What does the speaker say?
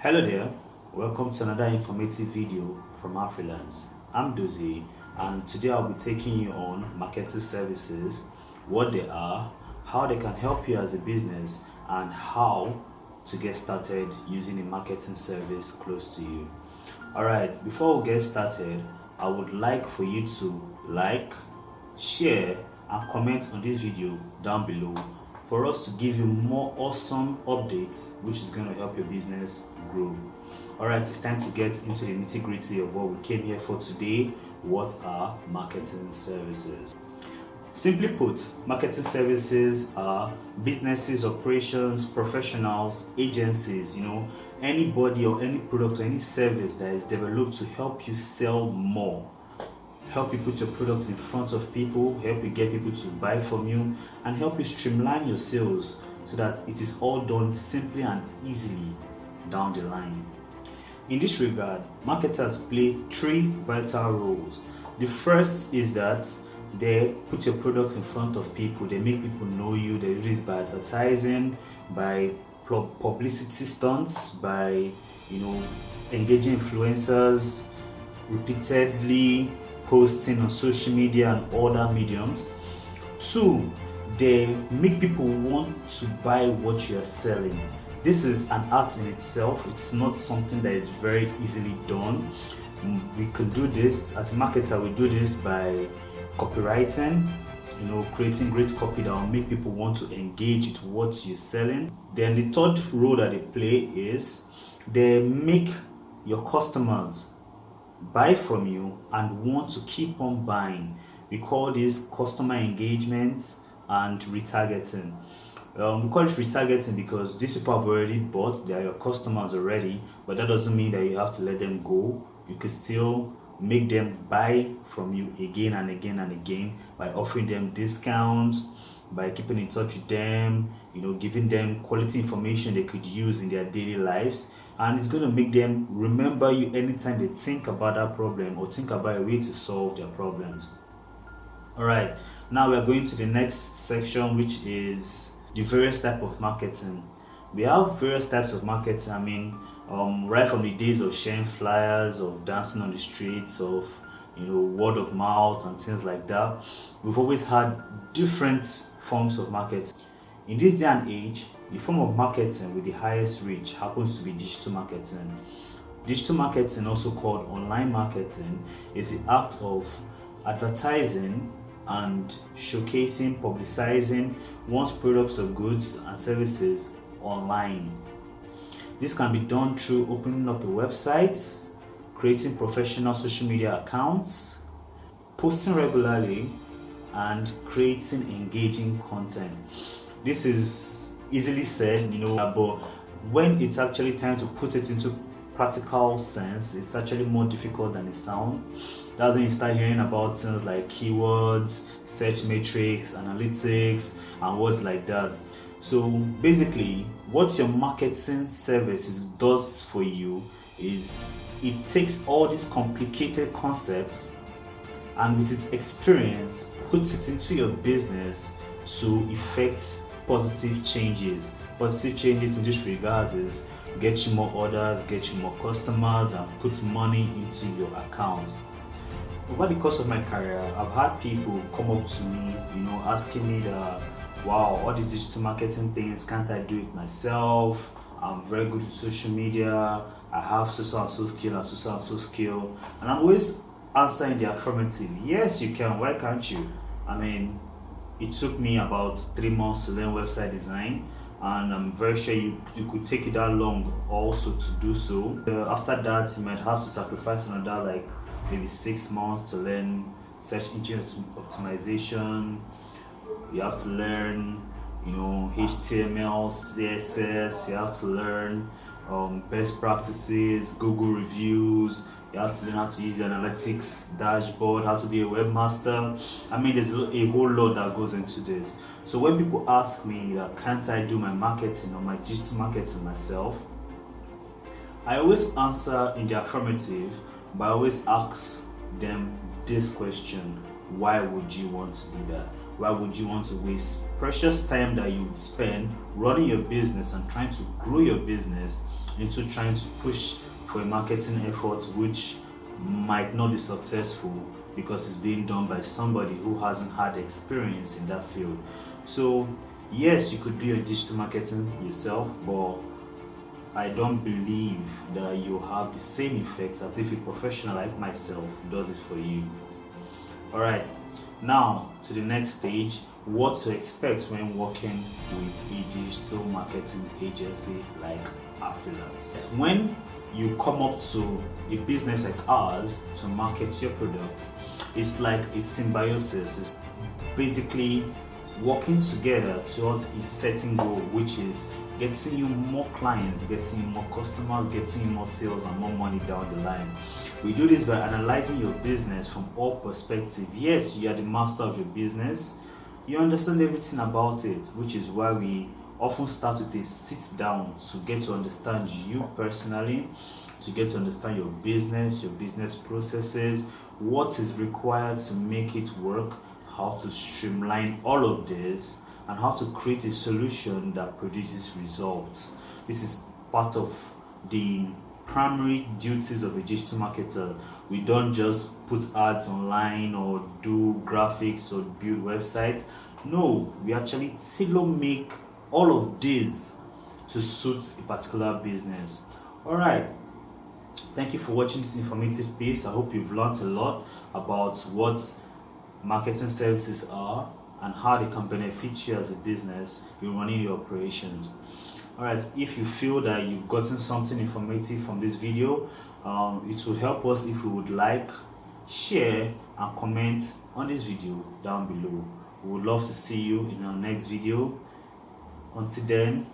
Hello there, welcome to another informative video from Afrylance. I'm Dozie, and today I'll be taking you on marketing services, what they are, how they can help you as a business, and how to get started using a marketing service close to you. Alright, before we get started, I would like for you to like, share, and comment on this video down below for us to give you more awesome updates which is going to help your business grow. Alright, it's time to get into the nitty-gritty of what we came here for today. What are marketing services? Simply put, marketing services are businesses, operations, professionals, agencies, anybody or any product or any service that is developed to help you sell more, help you put your products in front of people, help you get people to buy from you, and help you streamline your sales so that it is all done simply and easily down the line. In this regard, marketers play three vital roles. The first is that they put your products in front of people, they make people know you. They do this by advertising, by publicity stunts, by engaging influencers, repeatedly posting on social media and other mediums. Two, they make people want to buy what you are selling. This is an art in itself. It's not something that is very easily done. We can do this as a marketer. We do this by copywriting, creating great copy that will make people want to engage with what you're selling. Then the third role that they play is they make your customers buy from you and want to keep on buying. We call this customer engagement and retargeting. We call it retargeting because these people have already bought, they are your customers already, but that doesn't mean that you have to let them go. You can still make them buy from you again and again and again by offering them discounts, by keeping in touch with them, giving them quality information they could use in their daily lives. And it's going to make them remember you anytime they think about that problem or think about a way to solve their problems. Alright, now we're going to the next section, which is the various types of marketing. We have various types of marketing. Right from the days of sharing flyers, of dancing on the streets, of word of mouth and things like that, we've always had different forms of marketing. In this day and age, the form of marketing with the highest reach happens to be digital marketing. Digital marketing, also called online marketing, is the act of advertising and showcasing, publicizing one's products or goods and services online. This can be done through opening up a website, creating professional social media accounts, posting regularly, and creating engaging content. This is easily said, but when it's actually time to put it into practical sense, it's actually more difficult than it sounds. That's when you start hearing about things like keywords, search metrics, analytics, and words like that. So basically, what your marketing services does for you is it takes all these complicated concepts and with its experience puts it into your business to effect positive changes. Positive changes in this regard is get you more orders, get you more customers, and put money into your account. Over the course of my career, I've had people come up to me, asking me that, wow, all these digital marketing things, can't I do it myself? I'm very good with social media. I have so and so skill and so skill. And I'm always answering the affirmative. Yes, you can. Why can't you? It took me about 3 months to learn website design, and I'm very sure you could take it that long also to do so. After that, you might have to sacrifice another maybe 6 months to learn search engine optimization. You have to learn HTML, CSS. You have to learn best practices, Google reviews. You have to learn how to use the analytics dashboard, how to be a webmaster. There's a whole lot that goes into this. So when people ask me that, can't I do my marketing or my digital marketing myself, I always answer in the affirmative, but I always ask them this question: why would you want to do that? Why would you want to waste precious time that you would spend running your business and trying to grow your business into trying to push for a marketing effort which might not be successful because it's being done by somebody who hasn't had experience in that field? So yes, you could do your digital marketing yourself, but I don't believe that you have the same effects as if a professional like myself does it for you. Alright, now to the next stage, what to expect when working with a digital marketing agency like Afrylance. When you come up to a business like ours to market your product, it's like a symbiosis. It's basically working together towards a certain goal, which is getting you more clients, getting you more customers, getting you more sales and more money down the line. We do this by analyzing your business from all perspectives. Yes, you are the master of your business. You understand everything about it, which is why we often start with a sit down to get to understand you personally, to get to understand your business processes, what is required to make it work, how to streamline all of this, and how to create a solution that produces results. This is part of the primary duties of a digital marketer. We don't just put ads online or do graphics or build websites. No, we actually tailor make all of this to suit a particular business. Alright, thank you for watching this informative piece. I hope you've learned a lot about what marketing services are and how they can benefit you as a business in running your operations. Alright, if you feel that you've gotten something informative from this video, it will help us if you would like, share and comment on this video down below. We would love to see you in our next video. Until then,